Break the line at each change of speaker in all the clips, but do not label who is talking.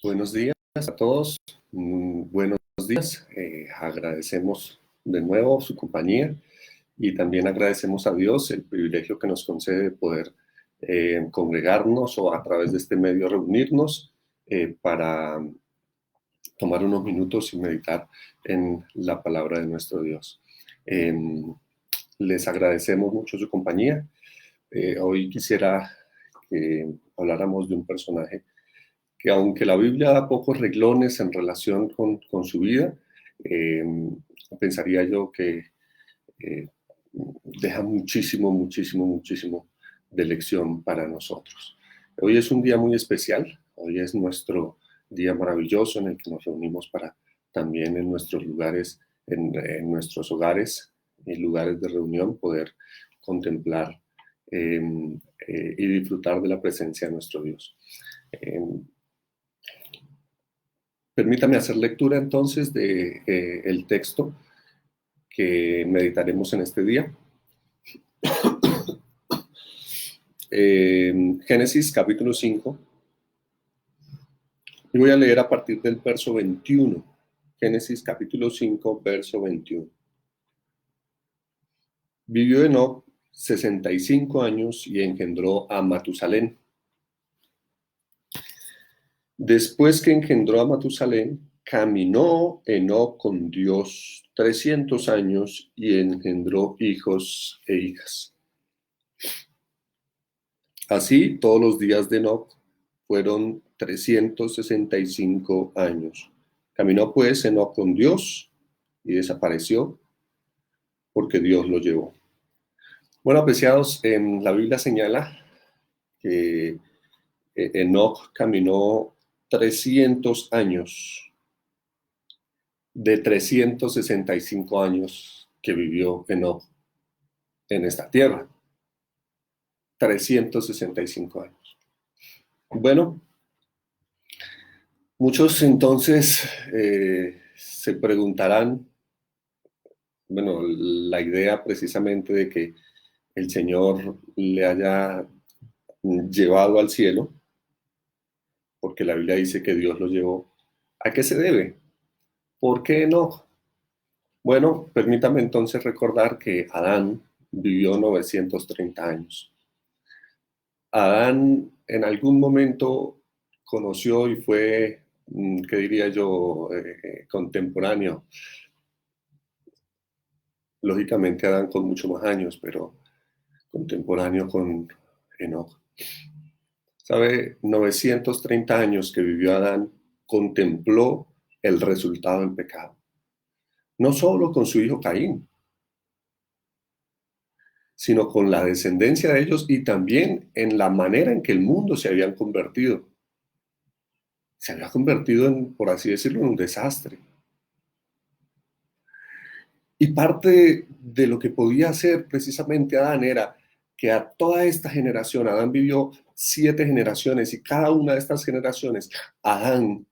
Buenos días a todos, buenos días. Agradecemos de nuevo su compañía y también agradecemos a Dios el privilegio que nos concede de poder congregarnos o a través de este medio reunirnos para tomar unos minutos y meditar en la palabra de nuestro Dios. Les agradecemos mucho su compañía. Hoy quisiera que habláramos de un personaje que, aunque la Biblia da pocos reglones en relación con su vida, pensaría yo que deja muchísimo de lección para nosotros. Hoy es un día muy especial, hoy es nuestro día maravilloso en el que nos reunimos para también en nuestros lugares, en nuestros hogares y lugares de reunión poder contemplar y disfrutar de la presencia de nuestro Dios. Permítame hacer lectura entonces de el texto que meditaremos en este día. Génesis capítulo 5. Y voy a leer a partir del verso 21. Génesis capítulo 5, verso 21. Vivió Enoc 65 años y engendró a Matusalén. Después que engendró a Matusalén, caminó Enoc con Dios 300 años y engendró hijos e hijas. Así, todos los días de Enoc fueron 365 años. Caminó pues Enoc con Dios y desapareció porque Dios lo llevó. Bueno, apreciados, en la Biblia señala que Enoc caminó 300 años de 365 años que vivió Enoc en esta tierra. 365 años. Bueno, muchos entonces se preguntarán, bueno, la idea precisamente de que el Señor le haya llevado al cielo, porque la Biblia dice que Dios lo llevó, ¿a qué se debe? ¿Por qué no? Bueno, permítame entonces recordar que Adán vivió 930 años. Adán en algún momento conoció y fue, ¿qué diría yo?, contemporáneo. Lógicamente Adán con mucho más años, pero contemporáneo con Enoc. ¿Sabe? 930 años que vivió Adán, contempló el resultado del pecado. No solo con su hijo Caín, sino con la descendencia de ellos y también en la manera en que el mundo se había convertido. Se había convertido en, por así decirlo, en un desastre. Y parte de lo que podía hacer precisamente Adán era que a toda esta generación, Adán vivió 7 generaciones y cada una de estas generaciones, Adán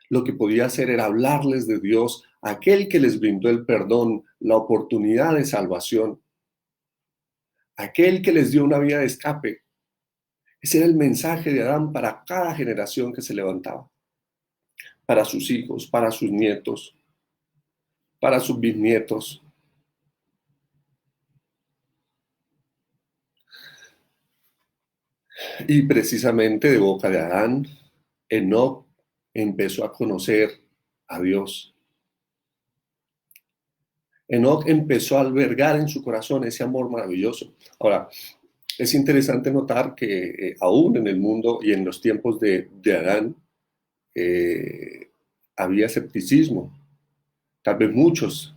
lo que podía hacer era hablarles de Dios, aquel que les brindó el perdón, la oportunidad de salvación, aquel que les dio una vía de escape. Ese era el mensaje de Adán para cada generación que se levantaba, para sus hijos, para sus nietos, para sus bisnietos. Y precisamente de boca de Adán, Enoc empezó a conocer a Dios. Enoc empezó a albergar en su corazón ese amor maravilloso. Ahora, es interesante notar que aún en el mundo y en los tiempos de Adán había escepticismo. Tal vez muchos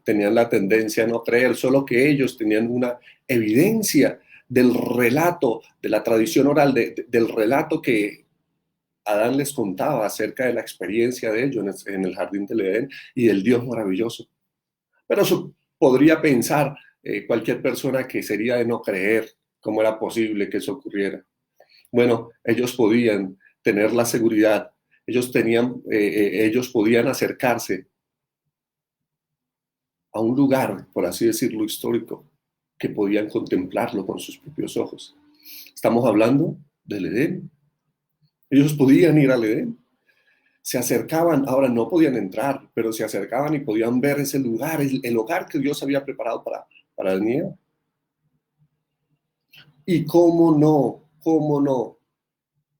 tenían la tendencia a no creer, solo que ellos tenían una evidencia del relato, de la tradición oral, del relato que Adán les contaba acerca de la experiencia de ellos en el jardín del Edén y del Dios maravilloso. Pero eso podría pensar cualquier persona que sería de no creer cómo era posible que eso ocurriera. Bueno, ellos podían tener la seguridad, ellos podían acercarse a un lugar, por así decirlo, histórico, que podían contemplarlo con sus propios ojos. Estamos hablando del Edén. Ellos podían ir al Edén. Se acercaban, ahora no podían entrar, pero se acercaban y podían ver ese lugar, el hogar que Dios había preparado para el niño. Y cómo no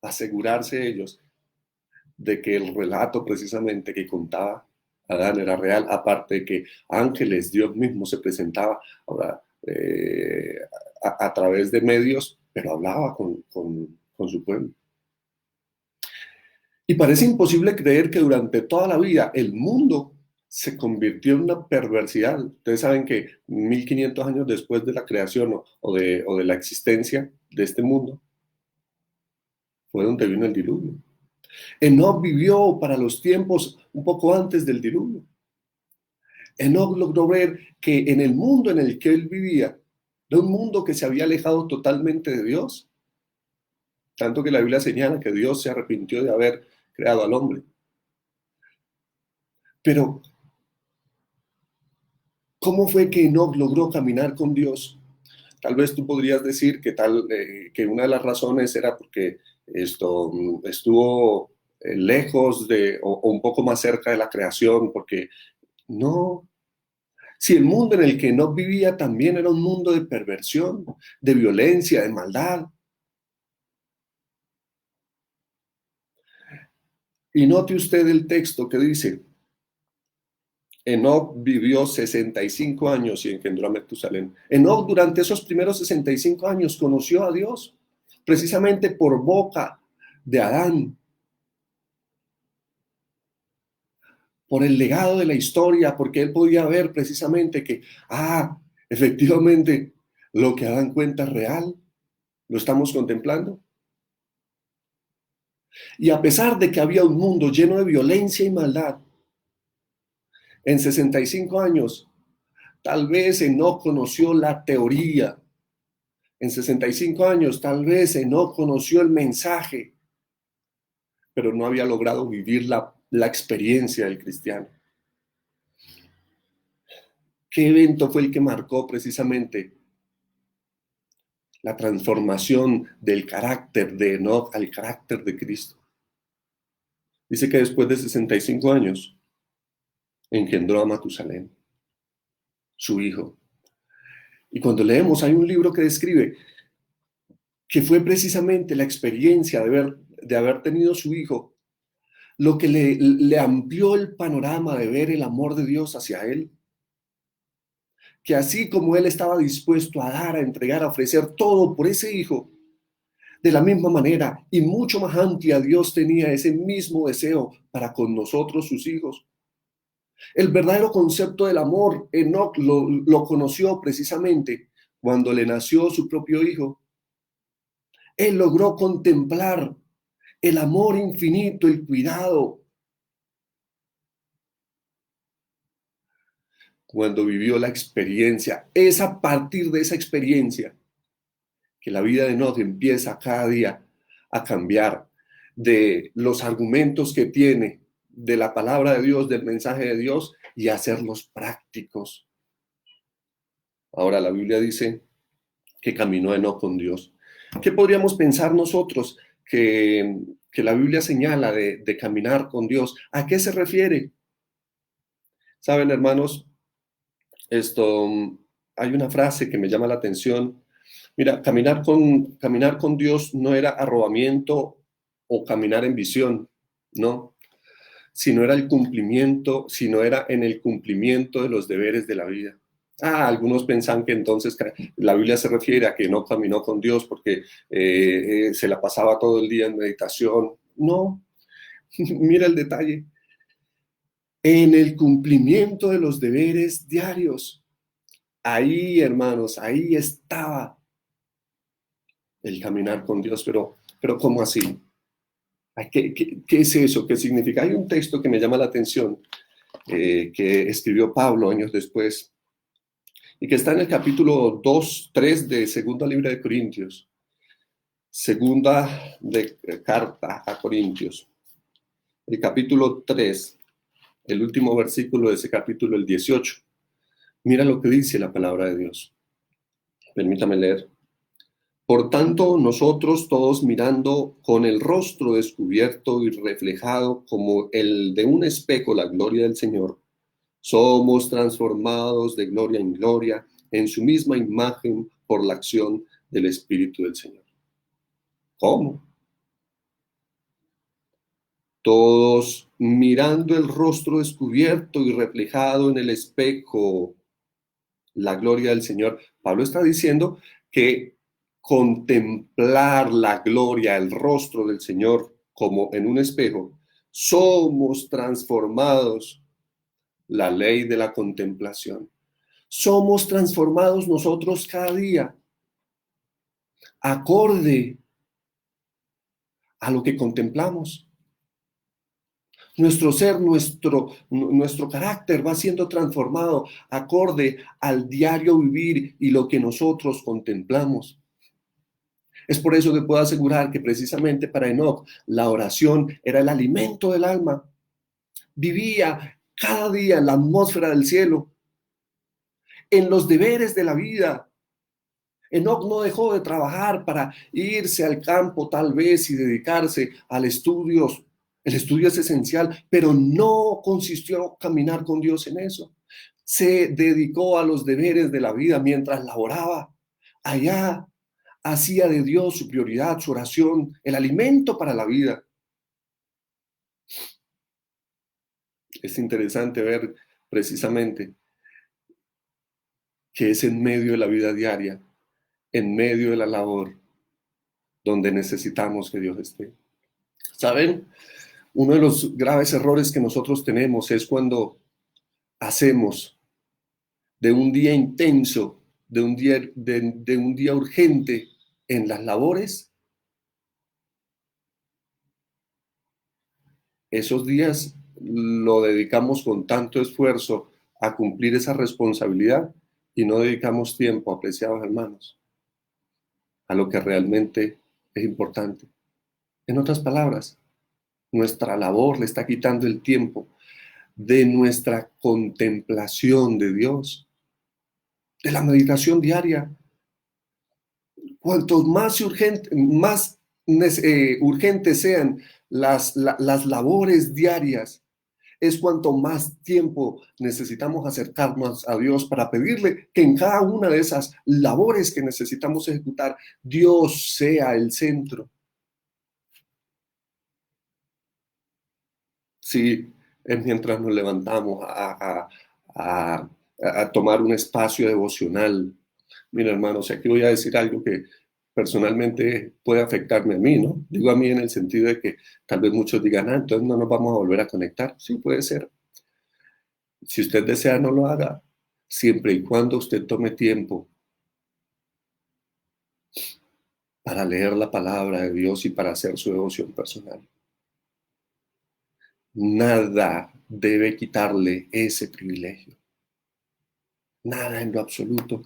asegurarse ellos de que el relato precisamente que contaba Adán era real, aparte de que ángeles, Dios mismo se presentaba ahora, a través de medios, pero hablaba con su pueblo. Y parece imposible creer que durante toda la vida el mundo se convirtió en una perversidad. Ustedes saben que 1500 años después de la creación o de la existencia de este mundo, fue donde vino el diluvio. Enoc vivió para los tiempos un poco antes del diluvio. Enoc logró ver que en el mundo en el que él vivía, era un mundo que se había alejado totalmente de Dios. Tanto que la Biblia señala que Dios se arrepintió de haber creado al hombre. Pero, ¿cómo fue que Enoc logró caminar con Dios? Tal vez tú podrías decir que una de las razones era porque estuvo lejos o un poco más cerca de la creación, porque no. Si el mundo en el que Enoc vivía también era un mundo de perversión, de violencia, de maldad. Y note usted el texto que dice, Enoc vivió 65 años y engendró a Metusalén. Enoc durante esos primeros 65 años conoció a Dios, precisamente por boca de Adán, por el legado de la historia, porque él podía ver precisamente que, efectivamente, lo que Adán cuenta es real, lo estamos contemplando. Y a pesar de que había un mundo lleno de violencia y maldad, en 65 años, tal vez Enoc conoció la teoría. En 65 años, tal vez Enoc conoció el mensaje, pero no había logrado vivir la experiencia del cristiano. ¿Qué evento fue el que marcó precisamente la transformación del carácter de Enoc al carácter de Cristo? Dice que después de 65 años engendró a Matusalén, su hijo. Y cuando leemos, hay un libro que describe que fue precisamente la experiencia de haber tenido su hijo lo que le amplió el panorama de ver el amor de Dios hacia él. Que así como él estaba dispuesto a dar, a entregar, a ofrecer todo por ese hijo, de la misma manera y mucho más amplia, Dios tenía ese mismo deseo para con nosotros, sus hijos. El verdadero concepto del amor, Enoc lo conoció precisamente cuando le nació su propio hijo. Él logró contemplar el amor infinito, el cuidado, cuando vivió la experiencia. Es a partir de esa experiencia que la vida de Enoc empieza cada día a cambiar, de los argumentos que tiene, de la palabra de Dios, del mensaje de Dios, y hacerlos prácticos. Ahora la Biblia dice que caminó Enoc con Dios. ¿Qué podríamos pensar nosotros que la Biblia señala de caminar con Dios? ¿A qué se refiere? Saben, hermanos, hay una frase que me llama la atención. Mira, caminar con Dios no era arrobamiento o caminar en visión, no, sino era en el cumplimiento de los deberes de la vida. Algunos pensan que entonces la Biblia se refiere a que no caminó con Dios porque se la pasaba todo el día en meditación. No, mira el detalle. En el cumplimiento de los deberes diarios. Ahí, hermanos, ahí estaba el caminar con Dios, pero ¿cómo así? ¿Qué es eso? ¿Qué significa? Hay un texto que me llama la atención, que escribió Pablo años después, y que está en el capítulo 2-3 de Segunda Libra de Corintios. Segunda de carta a Corintios. El capítulo 3, el último versículo de ese capítulo, el 18. Mira lo que dice la palabra de Dios. Permítame leer. Por tanto, nosotros todos mirando con el rostro descubierto y reflejado como el de un espejo la gloria del Señor, somos transformados de gloria en gloria en su misma imagen por la acción del Espíritu del Señor. ¿Cómo? Todos mirando el rostro descubierto y reflejado en el espejo la gloria del Señor. Pablo está diciendo que contemplar la gloria, el rostro del Señor como en un espejo, somos transformados, la ley de la contemplación. Somos transformados nosotros cada día, acorde a lo que contemplamos. Nuestro ser, nuestro carácter va siendo transformado acorde al diario vivir y lo que nosotros contemplamos. Es por eso que puedo asegurar que precisamente para Enoc la oración era el alimento del alma. Vivía cada día en la atmósfera del cielo, en los deberes de la vida. Enoc no dejó de trabajar para irse al campo tal vez y dedicarse al estudio. El estudio es esencial, pero no consistió caminar con Dios en eso. Se dedicó a los deberes de la vida mientras laboraba. Allá hacía de Dios su prioridad, su oración, el alimento para la vida. Es interesante ver precisamente que es en medio de la vida diaria, en medio de la labor, donde necesitamos que Dios esté. ¿Saben? Uno de los graves errores que nosotros tenemos es cuando hacemos de un día intenso, de un día urgente en las labores, esos días lo dedicamos con tanto esfuerzo a cumplir esa responsabilidad y no dedicamos tiempo, apreciados hermanos, a lo que realmente es importante. En otras palabras, nuestra labor le está quitando el tiempo de nuestra contemplación de Dios, de la meditación diaria. Cuanto más urgentes sean las labores diarias, es cuanto más tiempo necesitamos acercarnos a Dios para pedirle que en cada una de esas labores que necesitamos ejecutar, Dios sea el centro. Sí, es mientras nos levantamos a tomar un espacio devocional. Mira, hermanos, aquí voy a decir algo que personalmente puede afectarme a mí, ¿no? Digo a mí en el sentido de que tal vez muchos digan, ah, entonces no nos vamos a volver a conectar. Sí, puede ser. Si usted desea, no lo haga, siempre y cuando usted tome tiempo para leer la palabra de Dios y para hacer su devoción personal. Nada debe quitarle ese privilegio. Nada en lo absoluto.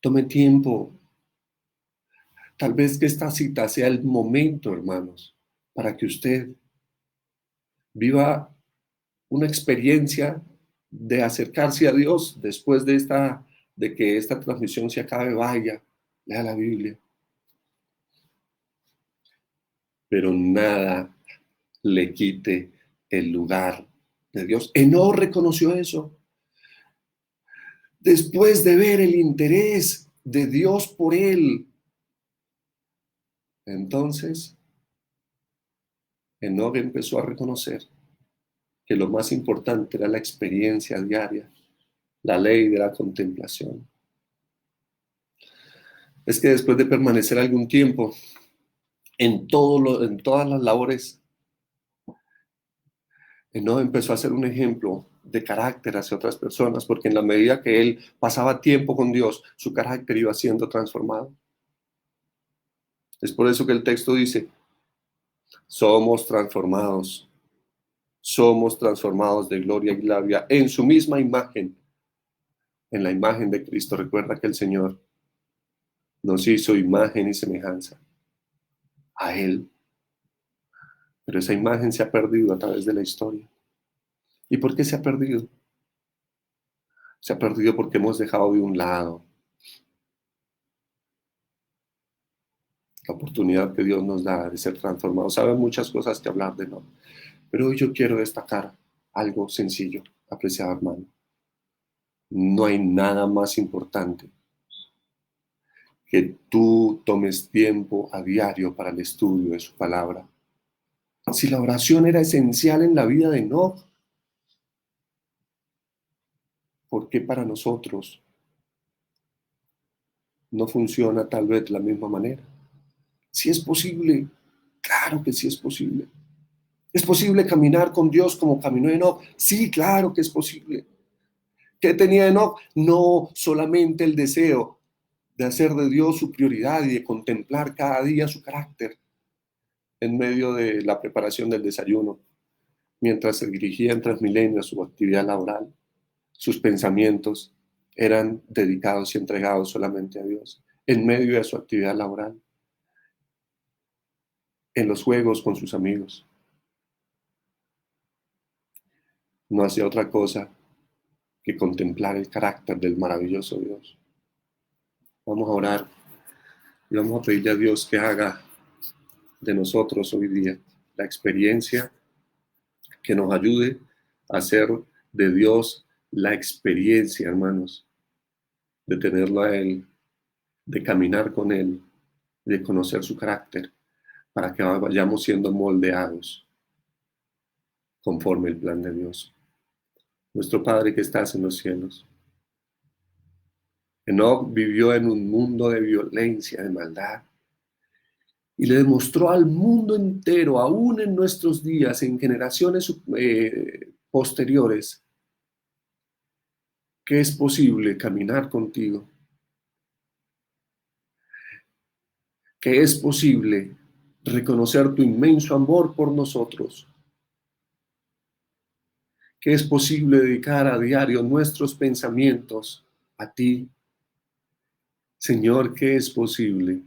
Tome tiempo. Tal vez que esta cita sea el momento, hermanos, para que usted viva una experiencia de acercarse a Dios después de que esta transmisión se acabe. Vaya, lea la Biblia. Pero nada le quite el lugar de Dios. Enoc reconoció eso. Después de ver el interés de Dios por él, entonces Enoc empezó a reconocer que lo más importante era la experiencia diaria, la ley de la contemplación. Es que después de permanecer algún tiempo en todas las labores, Enoc empezó a ser un ejemplo de carácter hacia otras personas, porque en la medida que él pasaba tiempo con Dios, su carácter iba siendo transformado. Es por eso que el texto dice, somos transformados de gloria en gloria en su misma imagen, en la imagen de Cristo. Recuerda que el Señor nos hizo imagen y semejanza a Él, pero esa imagen se ha perdido a través de la historia. ¿Y por qué se ha perdido? Se ha perdido porque hemos dejado de un lado la oportunidad que Dios nos da de ser transformados. Saben muchas cosas que hablar de no, pero hoy yo quiero destacar algo sencillo, apreciado hermano. No hay nada más importante que tú tomes tiempo a diario para el estudio de su palabra. Si la oración era esencial en la vida de Enoc, ¿por qué para nosotros no funciona tal vez de la misma manera? Si es posible, claro que sí es posible. ¿Es posible caminar con Dios como caminó Enoc? Sí, claro que es posible. ¿Qué tenía Enoc? No solamente el deseo de hacer de Dios su prioridad y de contemplar cada día su carácter en medio de la preparación del desayuno, mientras se dirigía en Transmilenio a su actividad laboral. Sus pensamientos eran dedicados y entregados solamente a Dios, en medio de su actividad laboral, en los juegos con sus amigos. No hacía otra cosa que contemplar el carácter del maravilloso Dios. Vamos a orar y vamos a pedirle a Dios que haga de nosotros hoy día la experiencia, que nos ayude a hacer de Dios la experiencia, hermanos, de tenerlo a Él, de caminar con Él, de conocer su carácter, para que vayamos siendo moldeados conforme el plan de Dios. Nuestro Padre que estás en los cielos. Enoc vivió en un mundo de violencia, de maldad, y le demostró al mundo entero, aún en nuestros días, en generaciones posteriores, que es posible caminar contigo, que es posible reconocer tu inmenso amor por nosotros, que es posible dedicar a diario nuestros pensamientos a ti, Señor, que es posible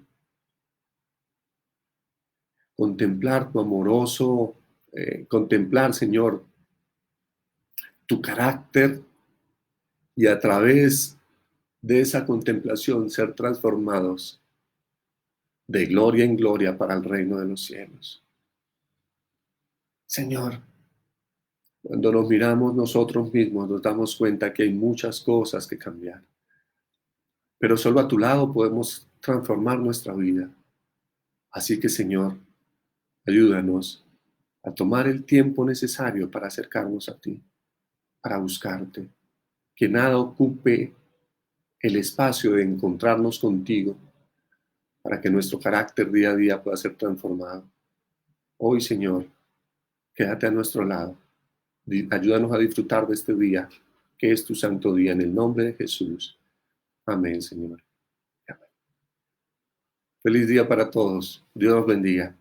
contemplar tu amoroso, contemplar, Señor, tu carácter y a través de esa contemplación ser transformados de gloria en gloria para el reino de los cielos. Señor, cuando nos miramos nosotros mismos nos damos cuenta que hay muchas cosas que cambiar, pero solo a tu lado podemos transformar nuestra vida. Así que, Señor, ayúdanos a tomar el tiempo necesario para acercarnos a ti, para buscarte, que nada ocupe el espacio de encontrarnos contigo, para que nuestro carácter día a día pueda ser transformado. Hoy, Señor, quédate a nuestro lado. Ayúdanos a disfrutar de este día, que es tu santo día, en el nombre de Jesús. Amén, Señor. Amén. Feliz día para todos. Dios los bendiga.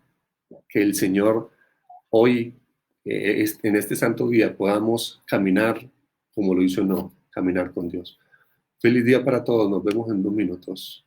Que el Señor hoy, en este santo día, podamos caminar como lo hizo No, caminar con Dios. Feliz día para todos. Nos vemos en 2 minutos.